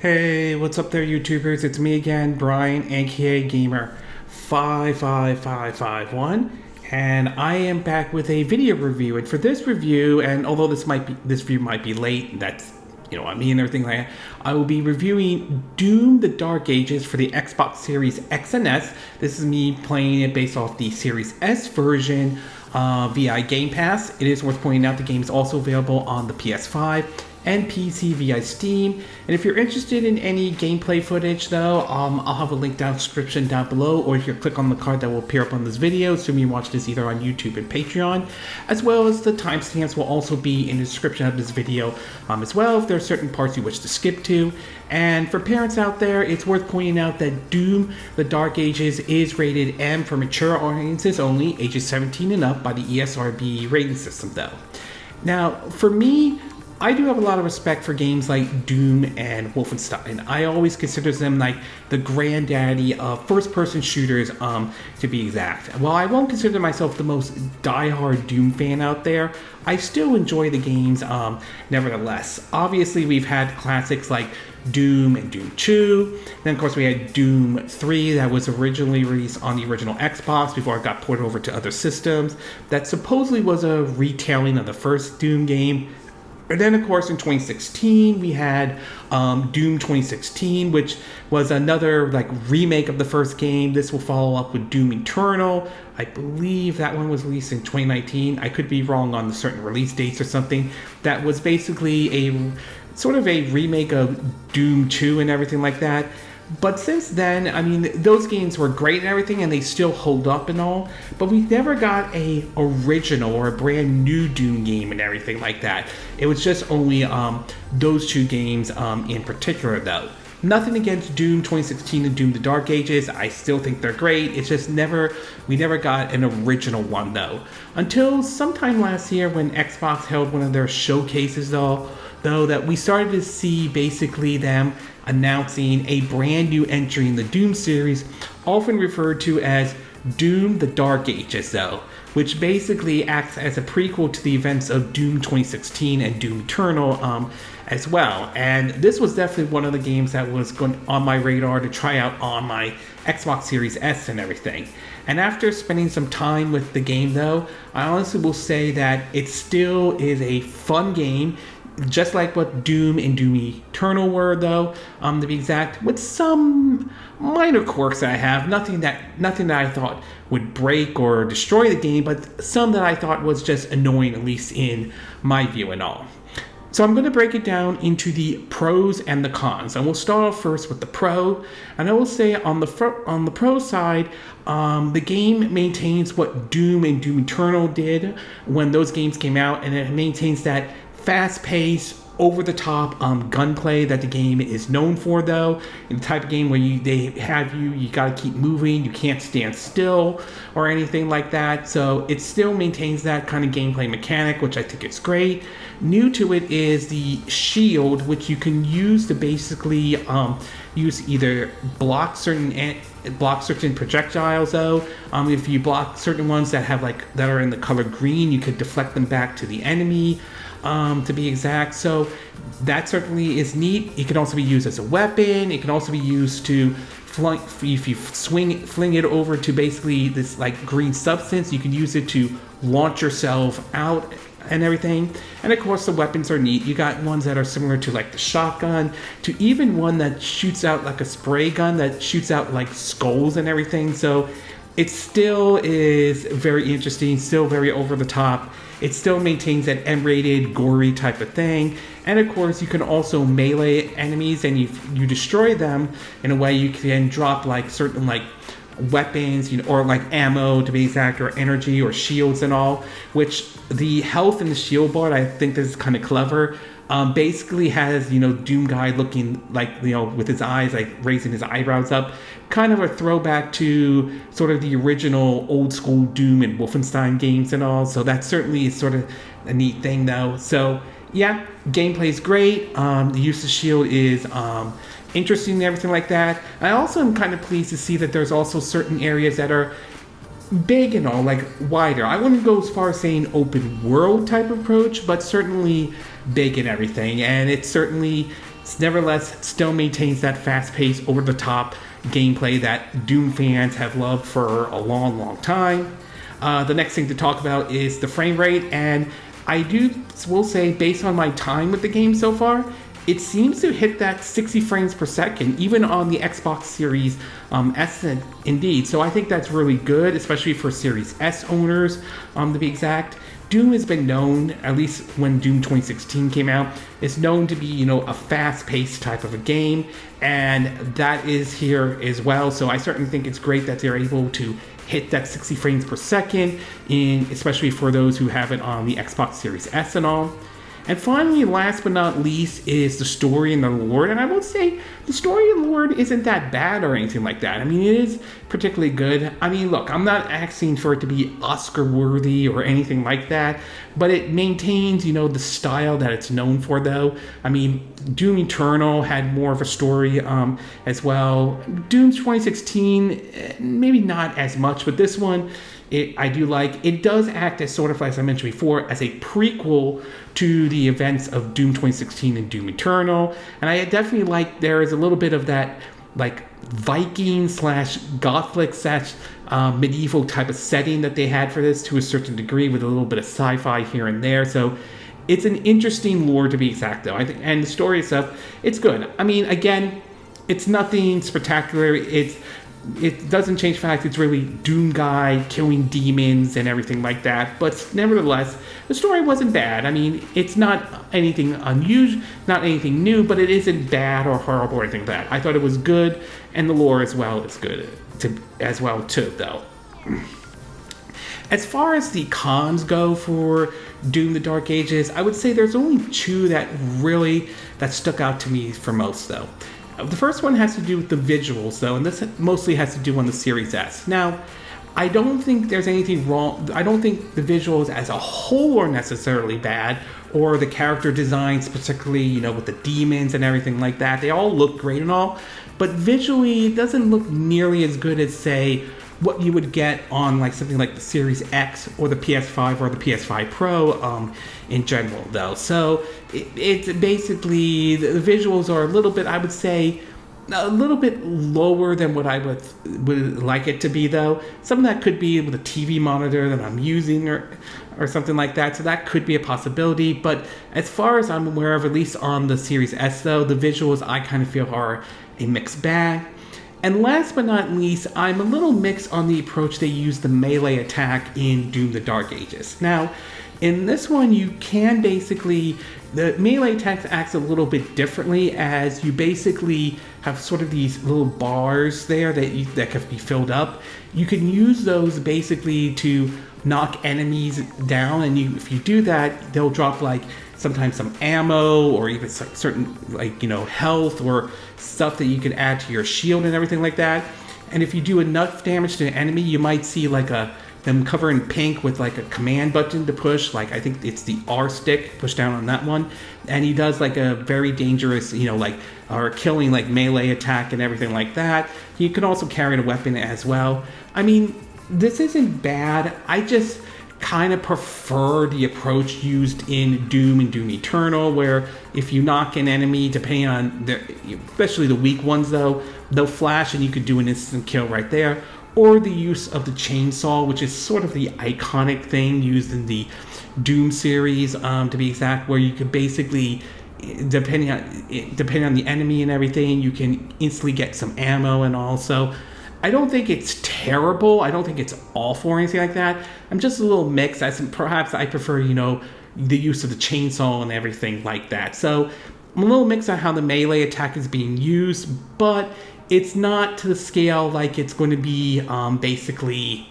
Hey, what's up there, YouTubers? It's me again, Brian, aka Gamer 55551, and I am back with a video review. And for this review, and although this review might be late, that's on me and everything like that, I will be reviewing Doom: The Dark Ages for the Xbox Series X and S. This is me playing it based off the Series S version via Game Pass. It is worth pointing out the game is also available on the PS5 and PC via Steam. And if you're interested in any gameplay footage though, I'll have a link down description down below, or you can click on the card that will appear up on this video, assuming you watch this either on YouTube and Patreon, as well as the timestamps will also be in the description of this video as well, if there are certain parts you wish to skip to. And for parents out there, it's worth pointing out that Doom: The Dark Ages is rated M for mature audiences only, ages 17 and up, by the ESRB rating system though. Now, for me, I do have a lot of respect for games like Doom and Wolfenstein. I always consider them like the granddaddy of first-person shooters, to be exact. While I won't consider myself the most die-hard Doom fan out there, I still enjoy the games nevertheless. Obviously, we've had classics like Doom and Doom 2. Then, of course, we had Doom 3 that was originally released on the original Xbox before it got ported over to other systems. That supposedly was a retelling of the first Doom game. And then, of course, in 2016, we had Doom 2016, which was another remake of the first game. This will follow up with Doom Eternal. I believe that one was released in 2019. I could be wrong on the certain release dates or something. That was basically a sort of a remake of Doom 2 and everything like that. But since then, I mean, those games were great and everything, and they still hold up and all, but we never got a original or a brand new Doom game and everything like that. It was just only those two games in particular, though. Nothing against Doom 2016 and Doom: The Dark Ages. I still think they're great. It's just we never got an original one, though. Until sometime last year when Xbox held one of their showcases, though, that we started to see basically them announcing a brand new entry in the Doom series, often referred to as Doom: The Dark Ages, though, which basically acts as a prequel to the events of Doom 2016 and Doom Eternal as well. And this was definitely one of the games that was on my radar to try out on my Xbox Series S and everything. And after spending some time with the game, though, I honestly will say that it still is a fun game, just like what Doom and Doom Eternal were, though, to be exact, with some minor quirks that I have. Nothing that I thought would break or destroy the game, but some that I thought was just annoying, at least in my view and all. So I'm going to break it down into the pros and the cons, and we'll start off first with the pro. And I will say on the pro side, the game maintains what Doom and Doom Eternal did when those games came out, and it maintains that fast-paced, over-the-top gunplay that the game is known for, though. In the type of game where you gotta keep moving, you can't stand still or anything like that. So it still maintains that kind of gameplay mechanic, which I think is great. New to it is the shield, which you can use to basically use either block certain projectiles, though. If you block certain ones that are in the color green, you could deflect them back to the enemy, to be exact. So that certainly is neat. It can also be used as a weapon. It can also be used to if you fling it over to basically this green substance, you can use it to launch yourself out and everything. And of course, the weapons are neat. You got ones that are similar to the shotgun, to even one that shoots out like a spray gun that shoots out skulls and everything. So it still is very interesting, still very over the top. It still maintains that M-rated, gory type of thing. And of course, you can also melee enemies, and if you destroy them in a way, you can drop certain weapons, or ammo, to be exact, or energy or shields and all, which the health in the shield bar, I think this is kind of clever. Basically has, Doom guy looking with his eyes, raising his eyebrows up, kind of a throwback to sort of the original old school Doom and Wolfenstein games and all. So that certainly is sort of a neat thing, though. So yeah, gameplay's great. The use of shield is interesting and everything like that. I also am kind of pleased to see that there's also certain areas that are big and all, wider. I wouldn't go as far as saying open world type approach, but certainly big and everything. And it certainly nevertheless still maintains that fast-paced, over-the-top gameplay that Doom fans have loved for a long time. The next thing to talk about is the frame rate, and I will say, based on my time with the game so far, it seems to hit that 60 frames per second, even on the Xbox Series S, indeed. So I think that's really good, especially for Series S owners, to be exact. Doom has been known, at least when Doom 2016 came out, is known to be, a fast-paced type of a game, and that is here as well. So I certainly think it's great that they're able to hit that 60 frames per second, especially for those who have it on the Xbox Series S and all. And finally, last but not least, is the story and the lore. And I will say, the story and lore isn't that bad or anything like that. I mean, it is particularly good. I mean, look, I'm not asking for it to be Oscar-worthy or anything like that, but it maintains, the style that it's known for, though. I mean, Doom Eternal had more of a story as well. Doom 2016, maybe not as much, but this one, I do like. It does act as sort of, as I mentioned before, as a prequel to the events of Doom 2016 and Doom Eternal. And I definitely like there is a little bit of that like Viking / Gothic / medieval type of setting that they had for this to a certain degree, with a little bit of sci-fi here and there. So it's an interesting lore, to be exact, though. I think, and the story itself, it's good. I mean, again, it's nothing spectacular. It doesn't change the fact it's really Doom guy killing demons and everything like that, but nevertheless, the story wasn't bad. I mean, it's not anything unusual, not anything new, but it isn't bad or horrible or anything like that. I thought it was good, and the lore as well is good as well too, though. As far as the cons go for Doom: The Dark Ages, I would say there's only two that stuck out to me for most, though. The first one has to do with the visuals, though, and this mostly has to do on the Series S. Now, I don't think there's anything wrong. I don't think the visuals as a whole are necessarily bad, or the character designs, particularly, with the demons and everything like that. They all look great and all, but visually, it doesn't look nearly as good as, say, what you would get on like something like the Series X or the PS5 or the PS5 Pro in general, though. So it's basically, the visuals are a little bit, I would say, a little bit lower than what I would like it to be, though. Some of that could be with a TV monitor that I'm using or something like that, so that could be a possibility. But as far as I'm aware of, at least on the Series S, though, the visuals I kind of feel are a mixed bag. And last but not least, I'm a little mixed on the approach they use the melee attack in Doom: The Dark Ages. Now, in this one, you can basically, the melee attack acts a little bit differently, as you basically have sort of these little bars there that can be filled up. You can use those basically to knock enemies down, and if you do that, they'll drop like sometimes some ammo or even certain health or stuff that you can add to your shield and everything like that. And if you do enough damage to an enemy, you might see like them cover in pink with like a command button to push, like I think it's the R stick, push down on that one, and he does like a very dangerous or killing like melee attack and everything like that. You can also carry a weapon as well. I mean, this isn't bad. I just kind of prefer the approach used in Doom and Doom Eternal, where if you knock an enemy, depending on especially the weak ones, though, they'll flash and you could do an instant kill right there. Or the use of the chainsaw, which is sort of the iconic thing used in the Doom series, to be exact, where you could basically, depending on the enemy and everything, you can instantly get some ammo and all. So I don't think it's terrible. I don't think it's awful or anything like that. I'm just a little mixed. Perhaps I prefer, the use of the chainsaw and everything like that. So I'm a little mixed on how the melee attack is being used, but it's not to the scale like it's going to be basically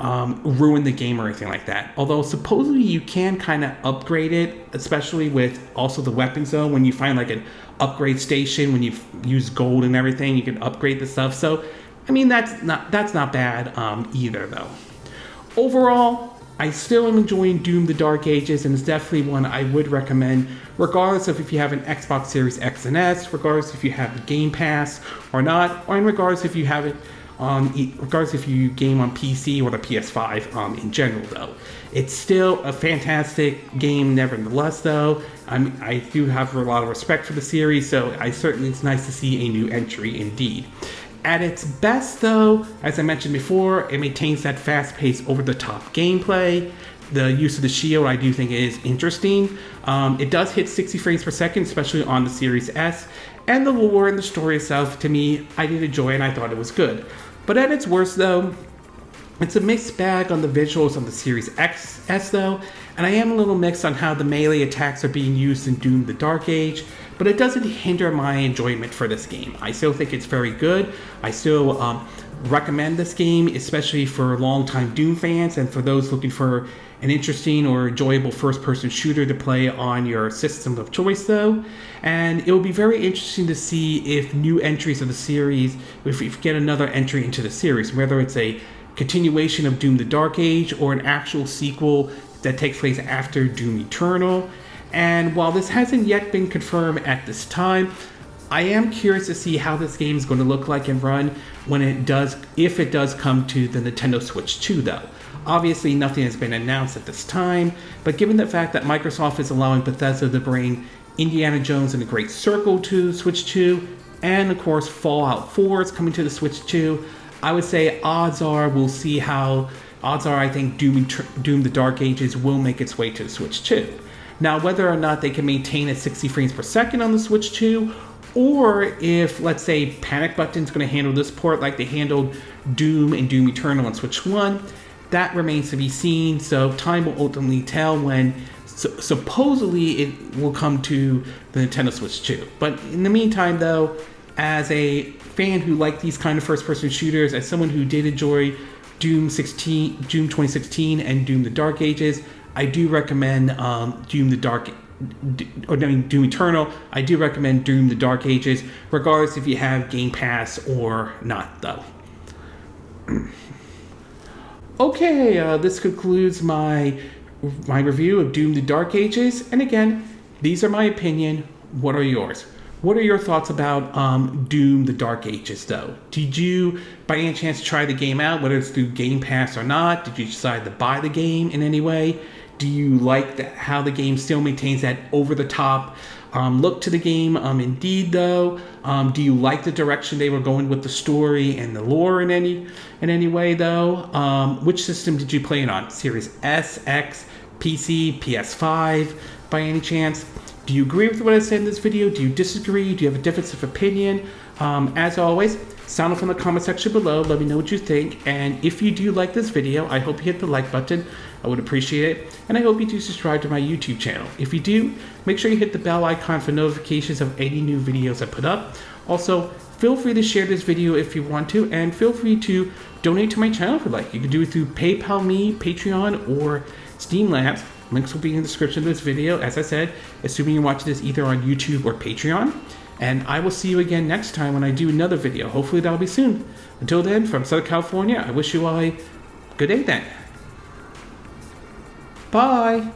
ruin the game or anything like that. Although supposedly you can kind of upgrade it, especially with also the weapons, though. When you find like an upgrade station, when you use gold and everything, you can upgrade the stuff. So I mean, that's not bad either, though. Overall, I still am enjoying Doom: The Dark Ages, and it's definitely one I would recommend, regardless of if you have an Xbox Series X and S, regardless if you have the Game Pass or not, or in regards if you have it regardless if you game on PC or the PS5 in general, though. It's still a fantastic game, nevertheless, though. I do have a lot of respect for the series, so it's nice to see a new entry indeed. At its best, though, as I mentioned before, it maintains that fast-paced, over-the-top gameplay. The use of the shield, I do think, is interesting. It does hit 60 frames per second, especially on the Series S. And the lore and the story itself, to me, I did enjoy and I thought it was good. But at its worst, though, it's a mixed bag on the visuals on the Series S, though. And I am a little mixed on how the melee attacks are being used in Doom the Dark Age. But it doesn't hinder my enjoyment for this game. I still think it's very good. I still recommend this game, especially for longtime Doom fans and for those looking for an interesting or enjoyable first-person shooter to play on your system of choice, though. And it will be very interesting to see if new entries of the series, if we get another entry into the series, whether it's a continuation of Doom the Dark Age or an actual sequel that takes place after Doom Eternal. And while this hasn't yet been confirmed at this time, I am curious to see how this game is going to look like and run if it does come to the Nintendo Switch 2, though. Obviously, nothing has been announced at this time, but given the fact that Microsoft is allowing Bethesda to bring Indiana Jones and the Great Circle to Switch 2, and of course Fallout 4 is coming to the Switch 2, I would say odds are I think Doom the Dark Ages will make its way to the Switch 2. Now, whether or not they can maintain at 60 frames per second on the Switch 2, or if, let's say, Panic Button's going to handle this port like they handled Doom and Doom Eternal on Switch 1, that remains to be seen. So time will ultimately tell when supposedly it will come to the Nintendo Switch 2. But in the meantime, though, as a fan who liked these kind of first-person shooters, as someone who did enjoy Doom 2016 and Doom the Dark Ages, I do recommend Doom Eternal. I do recommend Doom the Dark Ages, regardless if you have Game Pass or not, though. Okay, this concludes my review of Doom the Dark Ages. And again, these are my opinion. What are yours? What are your thoughts about Doom the Dark Ages, though? Did you, by any chance, try the game out, whether it's through Game Pass or not? Did you decide to buy the game in any way? Do you like how the game still maintains that over-the-top look to the game? Indeed, though, do you like the direction they were going with the story and the lore in any way, though? Which system did you play it on? Series S, X, PC, PS5, by any chance? Do you agree with what I said in this video? Do you disagree? Do you have a difference of opinion? As always, sound off in the comment section below. Let me know what you think. And if you do like this video, I hope you hit the like button. I would appreciate it. And I hope you do subscribe to my YouTube channel. If you do, make sure you hit the bell icon for notifications of any new videos I put up. Also, feel free to share this video if you want to, and feel free to donate to my channel if you like. You can do it through PayPal Me, Patreon, or Steamlabs. Links will be in the description of this video, as I said, assuming you're watching this either on YouTube or Patreon. And I will see you again next time when I do another video. Hopefully that'll be soon. Until then, from Southern California, I wish you all a good day then. Bye!